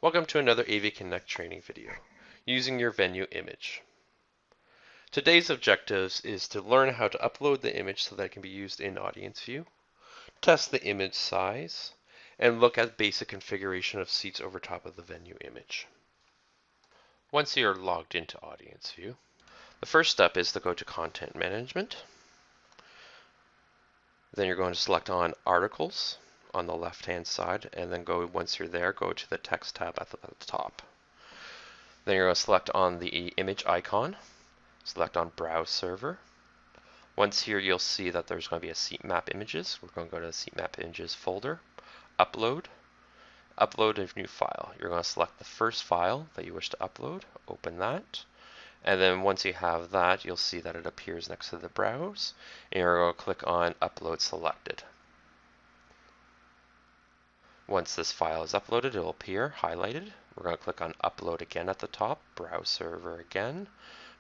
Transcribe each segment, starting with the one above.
Welcome to another AV Connect training video, using your venue image. Today's objectives is to learn how to upload the image so that it can be used in audience view, test the image size, and look at basic configuration of seats over top of the venue image. Once you're logged into audience view, the first step is to go to Content Management. Then you're going to select on Articles on the left-hand side, and then once you're there, go to the Text tab at the top. Then you're going to select on the image icon, select on Browse Server. Once here, you'll see that there's going to be a Seat Map Images. We're going to go to the Seat Map Images folder, Upload a new file. You're going to select the first file that you wish to upload, open that, and then once you have that, you'll see that it appears next to the Browse, and you're going to click on Upload Selected. Once this file is uploaded, it will appear highlighted. We're going to click on Upload again at the top, Browse Server again,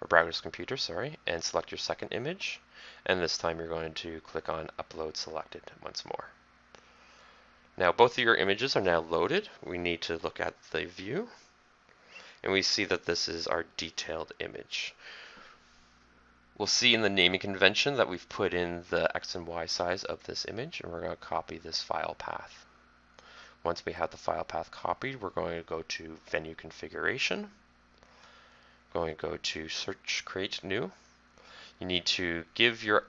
or Browse Computer, sorry, and select your second image. And this time you're going to click on Upload Selected once more. Now both of your images are now loaded. We need to look at the view, and we see that this is our detailed image. We'll see in the naming convention that we've put in the X and Y size of this image, and we're going to copy this file path. Once we have the file path copied, we're going to go to Venue Configuration. Going to go to Search, Create New. You need to give your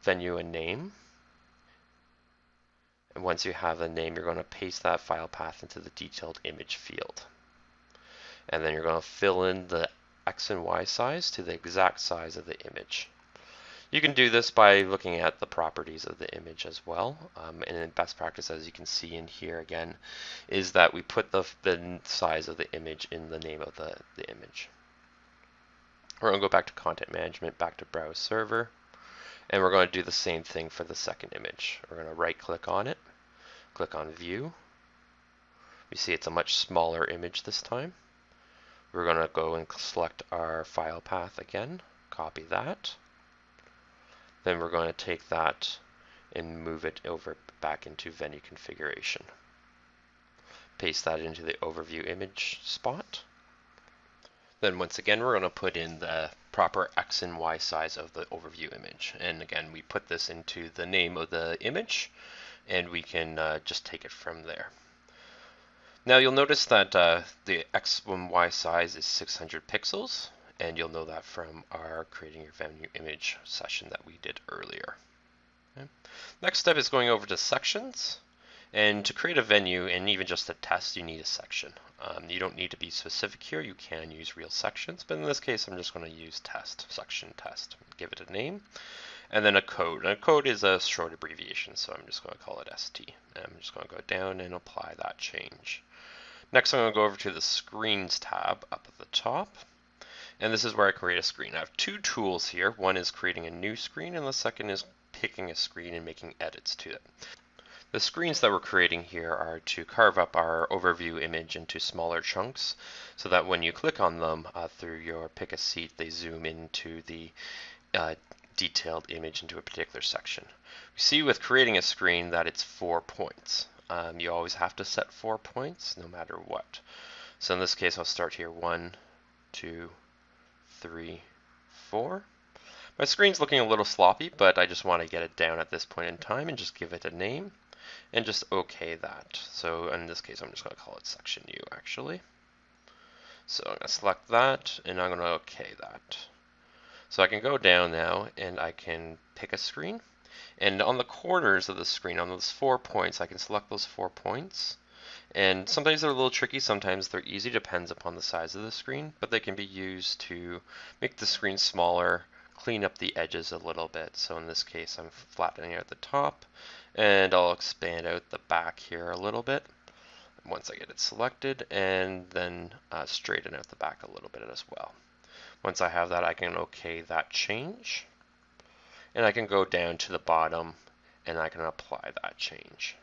venue a name. And once you have a name, you're going to paste that file path into the detailed image field. And then you're going to fill in the X and Y size to the exact size of the image. You can do this by looking at the properties of the image as well. And in best practice, as you can see in here again, is that we put the size of the image in the name of the image. We're going to go back to Content Management, back to Browse Server, and we're going to do the same thing for the second image. We're going to right click on it, click on View. We see it's a much smaller image this time. We're going to go and select our file path again, copy that. Then we're going to take that and move it over back into Venue Configuration. Paste that into the Overview image spot. Then once again, we're going to put in the proper X and Y size of the Overview image. And again, we put this into the name of the image, and we can just take it from there. Now you'll notice that the X and Y size is 600 pixels. And you'll know that from our creating your venue image session that we did earlier. Okay. Next step is going over to sections. And to create a venue and even just a test, you need a section. You don't need to be specific here. You can use real sections, but in this case, I'm just going to use test, section test. Give it a name, and then a code. And a code is a short abbreviation, so I'm just going to call it ST. And I'm just going to go down and apply that change. Next, I'm going to go over to the Screens tab up at the top. And this is where I create a screen. I have two tools here. One is creating a new screen, and the second is picking a screen and making edits to it. The screens that we're creating here are to carve up our overview image into smaller chunks so that when you click on them through your pick a seat, they zoom into the detailed image into a particular section. We see with creating a screen that it's 4 points. You always have to set 4 points no matter what. So in this case, I'll start here 1, 2, 3, 4. My screen's looking a little sloppy, but I just want to get it down at this point in time and just give it a name and just OK that. So in this case, I'm just going to call it Section U actually. So I'm going to select that and I'm going to OK that. So I can go down now and I can pick a screen. And on the corners of the screen, on those 4 points, I can select those 4 points. And sometimes they're a little tricky, sometimes they're easy, depends upon the size of the screen, but they can be used to make the screen smaller, clean up the edges a little bit. So in this case, I'm flattening out the top, and I'll expand out the back here a little bit once I get it selected, and then straighten out the back a little bit as well. Once I have that, I can OK that change, and I can go down to the bottom, and I can apply that change.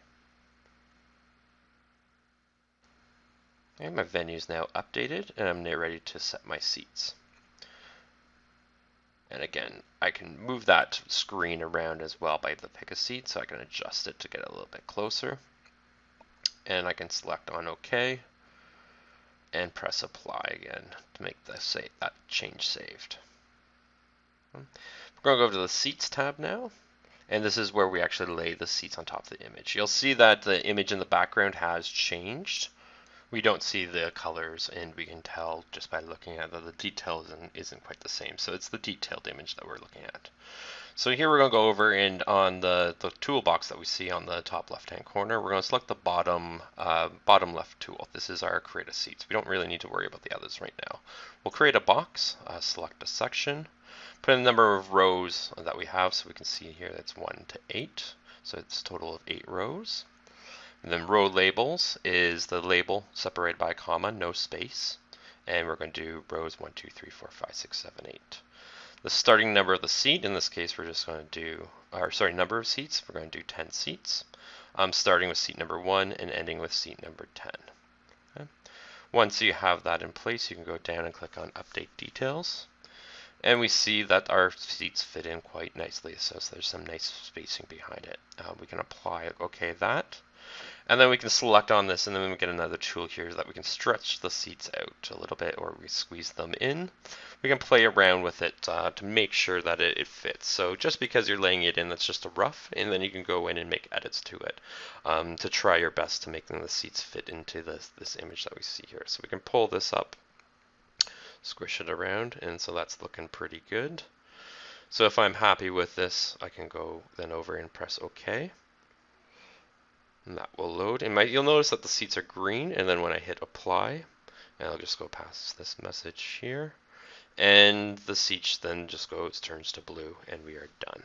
Okay, my venue is now updated, and I'm now ready to set my seats. And again, I can move that screen around as well by the pick a seat, so I can adjust it to get a little bit closer. And I can select on OK. and press apply again to make that change saved. We're going to go to the Seats tab now, and this is where we actually lay the seats on top of the image. You'll see that the image in the background has changed. We don't see the colors, and we can tell just by looking at that the detail isn't quite the same. So it's the detailed image that we're looking at. So here we're going to go over, and on the toolbox that we see on the top left-hand corner, we're going to select the bottom left tool. This is our create a seats. We don't really need to worry about the others right now. We'll create a box, select a section, put in the number of rows that we have, so we can see here that's 1 to 8. So it's a total of 8 rows. And then row labels is the label separated by a comma, no space. And we're going to do rows 1, 2, 3, 4, 5, 6, 7, 8. The starting number of the seat, in this case, we're just going to do, number of seats, we're going to do 10 seats. Starting with seat number 1 and ending with seat number 10. Okay. Once you have that in place, you can go down and click on Update Details. And we see that our seats fit in quite nicely, so there's some nice spacing behind it. We can apply OK that. And then we can select on this, and then we get another tool here that we can stretch the seats out a little bit, or we squeeze them in. We can play around with it to make sure that it fits. So just because you're laying it in, that's just a rough, and then you can go in and make edits to it to try your best to make the seats fit into this image that we see here. So we can pull this up, squish it around, and so that's looking pretty good. So if I'm happy with this, I can go then over and press OK. And that will load. And you'll notice that the seats are green, and then when I hit apply, and I'll just go past this message here, and the seat then just turns to blue, and we are done.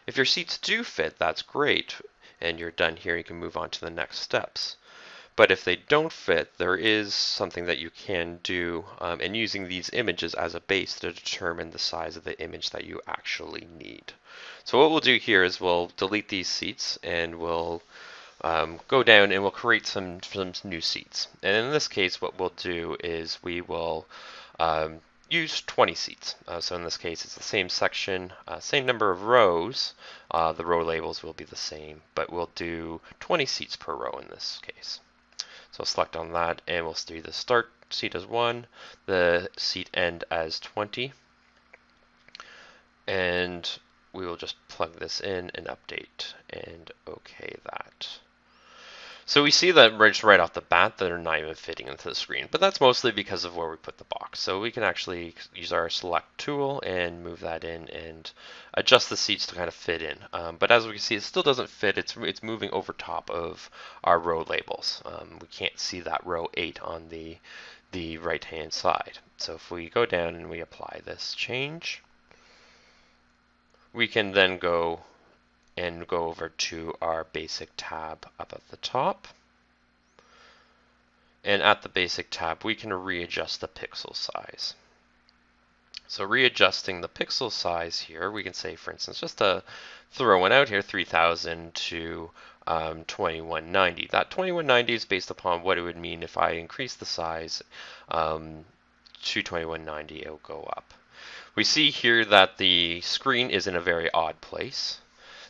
If your seats do fit, that's great, and you're done here. You can move on to the next steps. But if they don't fit, there is something that you can do, and using these images as a base to determine the size of the image that you actually need. So what we'll do here is we'll delete these seats, and we'll go down and we'll create some new seats. And in this case, what we'll do is we will use 20 seats. So in this case, it's the same section, same number of rows. The row labels will be the same, but we'll do 20 seats per row in this case. So select on that, and we'll do the start seat as 1, the seat end as 20, and we will just plug this in and update and OK that. So we see that right off the bat that they're not even fitting into the screen, but that's mostly because of where we put the box. So we can actually use our select tool and move that in and adjust the seats to kind of fit in. But as we can see, it still doesn't fit. It's moving over top of our row labels. We can't see that row 8 on the right hand side. So if we go down and we apply this change, we can then go over to our basic tab up at the top. And at the basic tab, we can readjust the pixel size. So readjusting the pixel size here, we can say, for instance, just to throw one out here, 3000 to 2190. That 2190 is based upon what it would mean if I increase the size to 2190, it will go up. We see here that the screen is in a very odd place.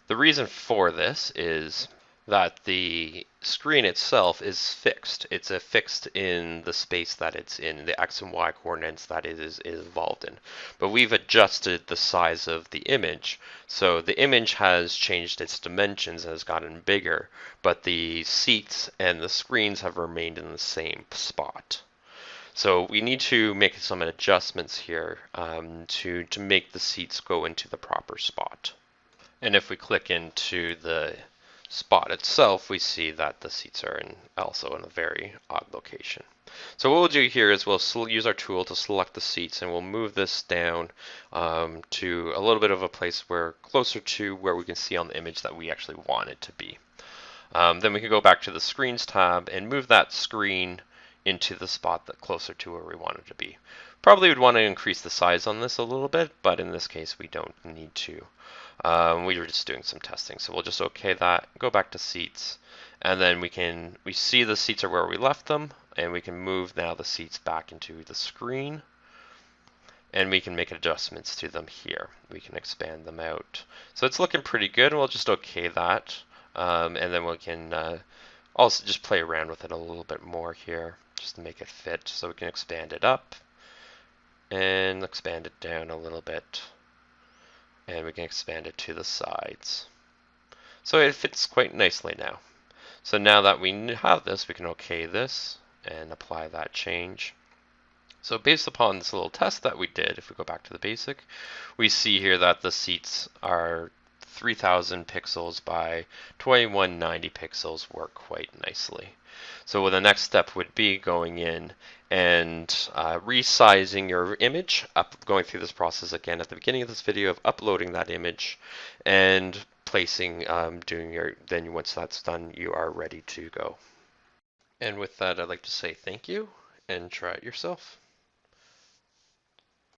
The reason for this is that the screen itself is fixed. It's fixed in the space that it's in, the X and Y coordinates that it is involved in. But we've adjusted the size of the image. So the image has changed its dimensions and has gotten bigger, but the seats and the screens have remained in the same spot. So we need to make some adjustments here to make the seats go into the proper spot. And if we click into the spot itself, we see that the seats are also in a very odd location. So what we'll do here is we'll use our tool to select the seats, and we'll move this down to a little bit of a place where closer to where we can see on the image that we actually want it to be. Then we can go back to the Screens tab and move that screen into the spot that closer to where we want it to be. Probably would want to increase the size on this a little bit, but in this case we don't need to. We were just doing some testing, so we'll just OK that, go back to seats, and then we see the seats are where we left them, and we can move now the seats back into the screen, and we can make adjustments to them here. We can expand them out. So it's looking pretty good, and we'll just OK that, and then we can Also just play around with it a little bit more here, just to make it fit. So we can expand it up and expand it down a little bit. And we can expand it to the sides. So it fits quite nicely now. So now that we have this, we can OK this and apply that change. So based upon this little test that we did, if we go back to the basic, we see here that the seats are 3000 pixels by 2190 pixels, work quite nicely. So the next step would be going in and resizing your image, going through this process again at the beginning of this video of uploading that image and placing, then once that's done, you are ready to go. And with that, I'd like to say thank you and try it yourself.